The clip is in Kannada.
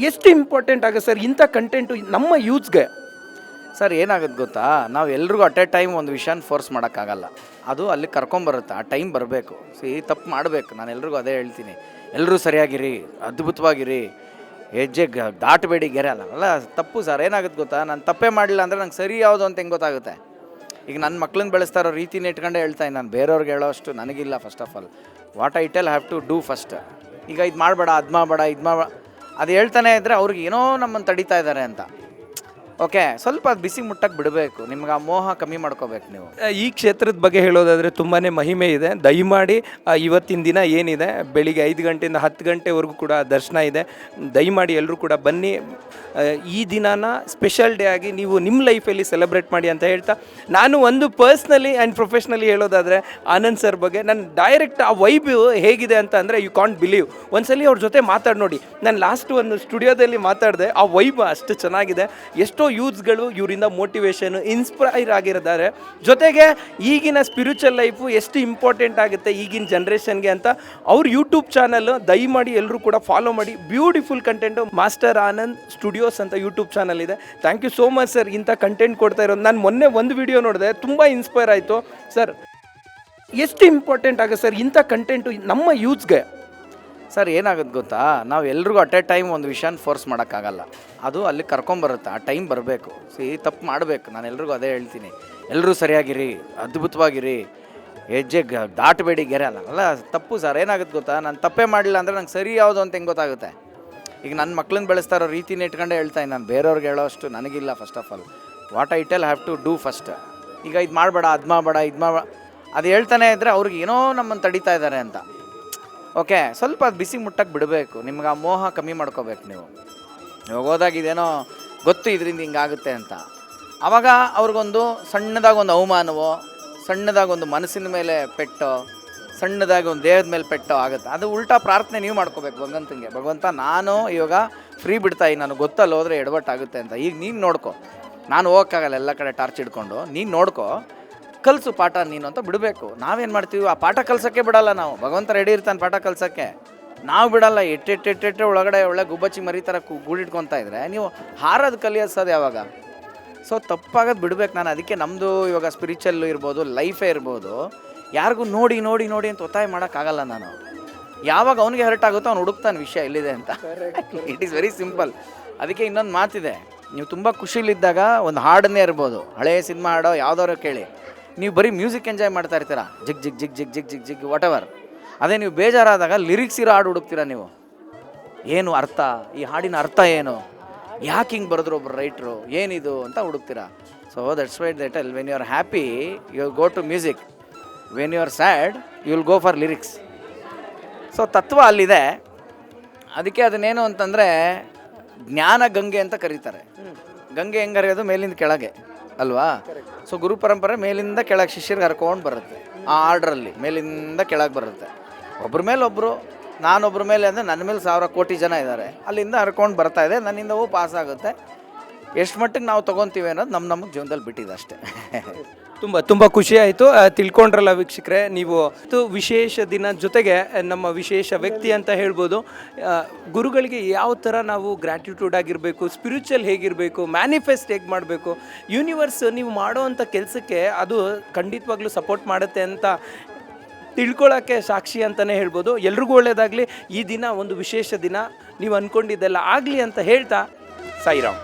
ಎಷ್ಟು ಇಂಪಾರ್ಟೆಂಟ್ ಆಗುತ್ತೆ ಸರ್ ಇಂಥ ಕಂಟೆಂಟು ನಮ್ಮ ಯೂತ್ಸ್ಗೆ? ಸರ್ ಏನಾಗುತ್ತೆ ಗೊತ್ತಾ, ನಾವು ಎಲ್ರಿಗೂ ಅಟ್ ಎ ಟೈಮ್ ಒಂದು ವಿಷಯನ ಫೋರ್ಸ್ ಮಾಡೋಕ್ಕಾಗಲ್ಲ. ಅದು ಅಲ್ಲಿ ಕರ್ಕೊಂಬರುತ್ತೆ, ಆ ಟೈಮ್ ಬರಬೇಕು. ತಪ್ಪು ಮಾಡಬೇಕು. ನಾನು ಎಲ್ರಿಗೂ ಅದೇ ಹೇಳ್ತೀನಿ, ಎಲ್ಲರೂ ಸರಿಯಾಗಿರಿ, ಅದ್ಭುತವಾಗಿರಿ, ಹೆಜ್ಜೆ ದಾಟಬೇಡಿ ಗೆರೆ ಅಲ್ಲ ತಪ್ಪು ಸರ್. ಏನಾಗುತ್ತೆ ಗೊತ್ತಾ, ನಾನು ತಪ್ಪೇ ಮಾಡಲಿಲ್ಲ ಅಂದರೆ ನಂಗೆ ಸರಿ ಯಾವುದು ಅಂತ ಹೆಂಗೆ ಗೊತ್ತಾಗುತ್ತೆ? ಈಗ ನನ್ನ ಮಕ್ಳನ್ನ ಬೆಳೆಸ್ತಾ ಇರೋ ರೀತಿನ ಇಟ್ಕೊಂಡೇ ಹೇಳ್ತಾಯಿನಿ ನಾನು. ಬೇರೆಯವ್ರಿಗೆ ಹೇಳೋ ಅಷ್ಟು ನನಗಿಲ್ಲ. First of all what I tell have to do first. ಈಗ ಇದು ಮಾಡಬೇಡ, ಅದು ಮಾಡಬೇಡ, ಇದು ಮಾಡಬೇಡ ಅದು ಹೇಳ್ತಾನೆ ಇದ್ದರೆ ಅವ್ರಿಗೆ ಏನೋ ನಮ್ಮನ್ನು ತಡೀತಾ ಇದ್ದಾರೆ ಅಂತ. ಓಕೆ, ಸ್ವಲ್ಪ ಅದು ಬಿಸಿ ಮುಟ್ಟಕ್ಕೆ ಬಿಡಬೇಕು. ನಿಮ್ಗೆ ಆ ಮೋಹ ಕಮ್ಮಿ ಮಾಡ್ಕೋಬೇಕು ನೀವು. ಈ ಕ್ಷೇತ್ರದ ಬಗ್ಗೆ ಹೇಳೋದಾದರೆ ತುಂಬಾ ಮಹಿಮೆ ಇದೆ. ದಯಮಾಡಿ ಇವತ್ತಿನ ದಿನ ಏನಿದೆ, ಬೆಳಿಗ್ಗೆ 5 ಗಂಟೆಯಿಂದ 10 ಗಂಟೆವರೆಗೂ ಕೂಡ ದರ್ಶನ ಇದೆ. ದಯಮಾಡಿ ಎಲ್ಲರೂ ಕೂಡ ಬನ್ನಿ. ಈ ದಿನಾನ ಸ್ಪೆಷಲ್ ಡೇ ಆಗಿ ನೀವು ನಿಮ್ಮ ಲೈಫಲ್ಲಿ ಸೆಲೆಬ್ರೇಟ್ ಮಾಡಿ ಅಂತ ಹೇಳ್ತಾ, ನಾನು ಒಂದು ಪರ್ಸ್ನಲಿ ಆ್ಯಂಡ್ ಪ್ರೊಫೆಷ್ನಲಿ ಹೇಳೋದಾದರೆ ಆನಂದ್ ಸರ್ ಬಗ್ಗೆ ನಾನು ಡೈರೆಕ್ಟ್ ಆ ವೈಬ್ ಹೇಗಿದೆ ಅಂತ ಅಂದರೆ ಯು ಕಾಂಟ್ ಬಿಲೀವ್. ಒಂದ್ಸಲಿ ಅವ್ರ ಜೊತೆ ಮಾತಾಡಿ ನೋಡಿ. ನಾನು ಲಾಸ್ಟ್ ಒಂದು ಸ್ಟುಡಿಯೋದಲ್ಲಿ ಮಾತಾಡಿದೆ, ಆ ವೈಬ್ ಅಷ್ಟು ಚೆನ್ನಾಗಿದೆ. ಎಷ್ಟೋ ಯೂತ್ಸ್ಗಳು ಇವರಿಂದ ಮೋಟಿವೇಶನ್ ಇನ್ಸ್ಪೈರ್ ಆಗಿದ್ದಾರೆ. ಜೊತೆಗೆ ಈಗಿನ ಸ್ಪಿರಿಚುವಲ್ ಲೈಫು ಎಷ್ಟು ಇಂಪಾರ್ಟೆಂಟ್ ಆಗುತ್ತೆ ಈಗಿನ ಜನ್ರೇಷನ್ಗೆ ಅಂತ ಅವ್ರ ಯೂಟ್ಯೂಬ್ ಚಾನಲ್ ದಯಮಾಡಿ ಎಲ್ಲರೂ ಕೂಡ ಫಾಲೋ ಮಾಡಿ. Beautiful content. Master Anand studios ಅಂತ ಯೂಟ್ಯೂಬ್ ಚಾನಲ್ ಇದೆ. Thank you so much sir ಇಂಥ ಕಂಟೆಂಟ್ ಕೊಡ್ತಾ ಇರೋದು. ನಾನು ಮೊನ್ನೆ ಒಂದು ವಿಡಿಯೋ ನೋಡಿದೆ, ತುಂಬ ಇನ್ಸ್ಪೈರ್ ಆಯಿತು ಸರ್. ಎಷ್ಟು ಇಂಪಾರ್ಟೆಂಟ್ ಆಗುತ್ತೆ ಸರ್ ಇಂಥ ಕಂಟೆಂಟು ನಮ್ಮ ಯೂತ್ಸ್ಗೆ? ಸರ್ ಏನಾಗುತ್ತೆ ಗೊತ್ತಾ, ನಾವು ಎಲ್ರಿಗೂ ಅಟ್ ಎ ಟೈಮ್ ಒಂದು ವಿಷಯನ ಫೋರ್ಸ್ ಮಾಡೋಕ್ಕಾಗಲ್ಲ. ಅದು ಅಲ್ಲಿ ಕರ್ಕೊಂಬರುತ್ತೆ, ಆ ಟೈಮ್ ಬರಬೇಕು. ತಪ್ಪು ಮಾಡಬೇಕು. ನಾನು ಎಲ್ರಿಗೂ ಅದೇ ಹೇಳ್ತೀನಿ, ಎಲ್ಲರೂ ಸರಿಯಾಗಿರಿ, ಅದ್ಭುತವಾಗಿರಿ, ಹೆಜ್ಜೆ ದಾಟಬೇಡಿ ಗೆರೆ ಅಲ್ಲ ತಪ್ಪು ಸರ್. ಏನಾಗುತ್ತೆ ಗೊತ್ತಾ, ನಾನು ತಪ್ಪೇ ಮಾಡಲಿಲ್ಲ ಅಂದರೆ ನಂಗೆ ಸರಿ ಯಾವುದು ಅಂತ ಹೆಂಗೆ ಗೊತ್ತಾಗುತ್ತೆ? ಈಗ ನನ್ನ ಮಕ್ಳನ್ನ ಬೆಳೆಸ್ತಾ ಇರೋ ರೀತಿನ ಇಟ್ಕೊಂಡೇ ಹೇಳ್ತಾಯಿನಿ ನಾನು. ಬೇರೆಯವ್ರಿಗೆ ಹೇಳೋ ಅಷ್ಟು ನನಗಿಲ್ಲ. First of all what I tell have to do first. ಈಗ ಇದು ಮಾಡಬೇಡ, ಅದು ಮಾಡಬೇಡ, ಇದು ಮಾಡಬೇಡ ಅದು ಹೇಳ್ತಾನೆ ಇದ್ದರೆ ಅವ್ರಿಗೆ ಏನೋ ನಮ್ಮನ್ನು ತಡೀತಾ ಇದ್ದಾರೆ ಅಂತ. ಓಕೆ, ಸ್ವಲ್ಪ ಅದು ಬಿಸಿ ಮುಟ್ಟಕ್ಕೆ ಬಿಡಬೇಕು. ನಿಮ್ಗೆ ಆ ಮೋಹ ಕಮ್ಮಿ ಮಾಡ್ಕೋಬೇಕು ನೀವು. ಇವಾಗ ಹೋದಾಗ ಇದೇನೋ ಗೊತ್ತು ಇದರಿಂದ ಹಿಂಗಾಗುತ್ತೆ ಅಂತ, ಆವಾಗ ಅವ್ರಿಗೊಂದು ಸಣ್ಣದಾಗಿ ಒಂದು ಅವಮಾನವೋ, ಸಣ್ಣದಾಗಿ ಒಂದು ಮನಸ್ಸಿನ ಮೇಲೆ ಪೆಟ್ಟೋ, ಸಣ್ಣದಾಗಿ ಒಂದು ದೇಹದ ಮೇಲೆ ಪೆಟ್ಟೋ ಆಗುತ್ತೆ. ಅದು ಉಲ್ಟಾ ಪ್ರಾರ್ಥನೆ ನೀವು ಮಾಡ್ಕೋಬೇಕು ಭಗವಂತನಿಗೆ. ಭಗವಂತ, ನಾನು ಇವಾಗ ಫ್ರೀ ಬಿಡ್ತಾಯಿ, ನನಗೆ ಗೊತ್ತಲ್ಲ ಹೋದರೆ ಎಡವಟ್ಟಾಗುತ್ತೆ ಅಂತ. ಈಗ ನೀನು ನೋಡ್ಕೊ, ನಾನು ಹೋಗೋಕ್ಕಾಗಲ್ಲ ಎಲ್ಲ ಕಡೆ ಟಾರ್ಚ್ ಹಿಡ್ಕೊಂಡು. ನೀನು ನೋಡ್ಕೊ, ಕಲಿಸು ಪಾಠ ನೀನು ಅಂತ ಬಿಡಬೇಕು. ನಾವೇನು ಮಾಡ್ತೀವಿ, ಆ ಪಾಠ ಕಲ್ಸೋಕ್ಕೆ ಬಿಡಲ್ಲ ನಾವು. ಭಗವಂತ ರೆಡಿ ಇರ್ತಾನೆ ಪಾಠ ಕಲ್ಸೋಕ್ಕೆ, ನಾವು ಬಿಡಲ್ಲ. ಎಟ್ಟೆಟ್ಟೆಟ್ಟೆ ಒಳಗಡೆ ಒಳ್ಳೆ ಗುಬ್ಬಚ್ಚಿ ಮರಿ ಥರ ಗೂಡಿಟ್ಕೊತಾ ಇದ್ರೆ ನೀವು ಹಾರೋದು ಕಲಿಯೋದು ಯಾವಾಗ? ಸೊ ತಪ್ಪಾಗೋದು ಬಿಡಬೇಕು. ನಾನು ಅದಕ್ಕೆ ನಮ್ಮದು ಇವಾಗ ಸ್ಪಿರಿಚುವಲ್ ಇರ್ಬೋದು, ಲೈಫೇ ಇರ್ಬೋದು, ಯಾರಿಗೂ ನೋಡಿ ನೋಡಿ ನೋಡಿ ಅಂತ ಒತ್ತಾಯ ಮಾಡೋಕ್ಕಾಗಲ್ಲ ನಾನು. ಯಾವಾಗ ಅವನಿಗೆ ಹರ್ಟ್ ಆಗುತ್ತೋ ಅವ್ನು ಹುಡುಕ್ತಾನೆ ವಿಷಯ ಎಲ್ಲಿದೆ ಅಂತ. It is very simple. ಅದಕ್ಕೆ ಇನ್ನೊಂದು ಮಾತಿದೆ, ನೀವು ತುಂಬ ಖುಷಿಲಿದ್ದಾಗ ಒಂದು ಹಾಡನ್ನೇ ಇರ್ಬೋದು, ಹಳೆಯ ಸಿನಿಮಾ ಹಾಡೋ ಯಾವುದಾದ್ರು ಕೇಳಿ, ನೀವು ಬರೀ ಮ್ಯೂಸಿಕ್ ಎಂಜಾಯ್ ಮಾಡ್ತಾ ಇರ್ತೀರಾ, ಜಿಗ್ ಜಿಗ್ ಜಿಗ್ ಜಿಗ್ ಜಿಗ್ ಜಿಗ್ ಜಿಗ್ ವಾಟ್ ಎವರ್. ಅದೇ ನೀವು ಬೇಜಾರಾದಾಗ ಲಿರಿಕ್ಸ್ ಇರೋ ಹಾಡು ಹುಡುಕ್ತೀರಾ ನೀವು. ಏನು ಅರ್ಥ, ಈ ಹಾಡಿನ ಅರ್ಥ ಏನು, ಯಾಕೆ ಹಿಂಗೆ ಬರೆದ್ರು ಒಬ್ರು ರೈಟ್ರು, ಏನಿದು ಅಂತ ಹುಡುಕ್ತೀರಾ. So that's why that all when you are happy you go to music, when you are sad you will go for lyrics. So ತತ್ವ ಅಲ್ಲಿದೆ. ಅದಕ್ಕೆ ಅದನ್ನೇನು ಅಂತಂದರೆ ಜ್ಞಾನ ಗಂಗೆ ಅಂತ ಕರೀತಾರೆ. ಗಂಗೆ ಹೆಂಗೆ ಹರಿಯೋದು, ಮೇಲಿಂದ ಕೆಳಗೆ ಅಲ್ವಾ? ಸೊ ಗುರು ಪರಂಪರೆ ಮೇಲಿಂದ ಕೆಳಗೆ ಶಿಷ್ಯರಿಗೆ ಹರ್ಕೊಂಡು ಬರುತ್ತೆ. ಆ ಆರ್ಡ್ರಲ್ಲಿ ಮೇಲಿಂದ ಕೆಳಗೆ ಬರುತ್ತೆ. ಒಬ್ಬರ ಮೇಲೆ ಒಬ್ಬರು, ನಾನೊಬ್ಬರ ಮೇಲೆ ಅಂದರೆ ನನ್ನ ಮೇಲೆ 1000 ಕೋಟಿ ಜನ ಇದ್ದಾರೆ. ಅಲ್ಲಿಂದ ಹರ್ಕೊಂಡು ಬರ್ತಾ ಇದೆ, ನನ್ನಿಂದವೂ ಪಾಸ್ ಆಗುತ್ತೆ. ಎಷ್ಟು ಮಟ್ಟಿಗೆ ನಾವು ತೊಗೊತೀವಿ ಅನ್ನೋದು ನಮಗೆ ಜೀವನದಲ್ಲಿ ಬಿಟ್ಟಿದೆ ಅಷ್ಟೇ. ತುಂಬ ತುಂಬ ಖುಷಿ ಆಯಿತು. ತಿಳ್ಕೊಂಡ್ರಲ್ಲ ವೀಕ್ಷಕರೇ ನೀವು. ವಿಶೇಷ ದಿನ ಜೊತೆಗೆ ನಮ್ಮ ವಿಶೇಷ ವ್ಯಕ್ತಿ ಅಂತ ಹೇಳ್ಬೋದು. ಗುರುಗಳಿಗೆ ಯಾವ ಥರ ನಾವು ಗ್ರ್ಯಾಟಿಟ್ಯೂಡ್ ಆಗಿರಬೇಕು, ಸ್ಪಿರಿಚುವಲ್ ಹೇಗಿರಬೇಕು, ಮ್ಯಾನಿಫೆಸ್ಟ್ ಹೇಗೆ ಮಾಡಬೇಕು, ಯೂನಿವರ್ಸ್ ನೀವು ಮಾಡೋವಂಥ ಕೆಲಸಕ್ಕೆ ಅದು ಖಂಡಿತವಾಗ್ಲೂ ಸಪೋರ್ಟ್ ಮಾಡುತ್ತೆ ಅಂತ ತಿಳ್ಕೊಳ್ಳೋಕ್ಕೆ ಸಾಕ್ಷಿ ಅಂತಲೇ ಹೇಳ್ಬೋದು. ಎಲ್ರಿಗೂ ಒಳ್ಳೆಯದಾಗಲಿ. ಈ ದಿನ ಒಂದು ವಿಶೇಷ ದಿನ, ನೀವು ಅಂದ್ಕೊಂಡಿದ್ದೆಲ್ಲ ಆಗಲಿ ಅಂತ ಹೇಳ್ತಾ ಸಾಯಿರಾಮ್.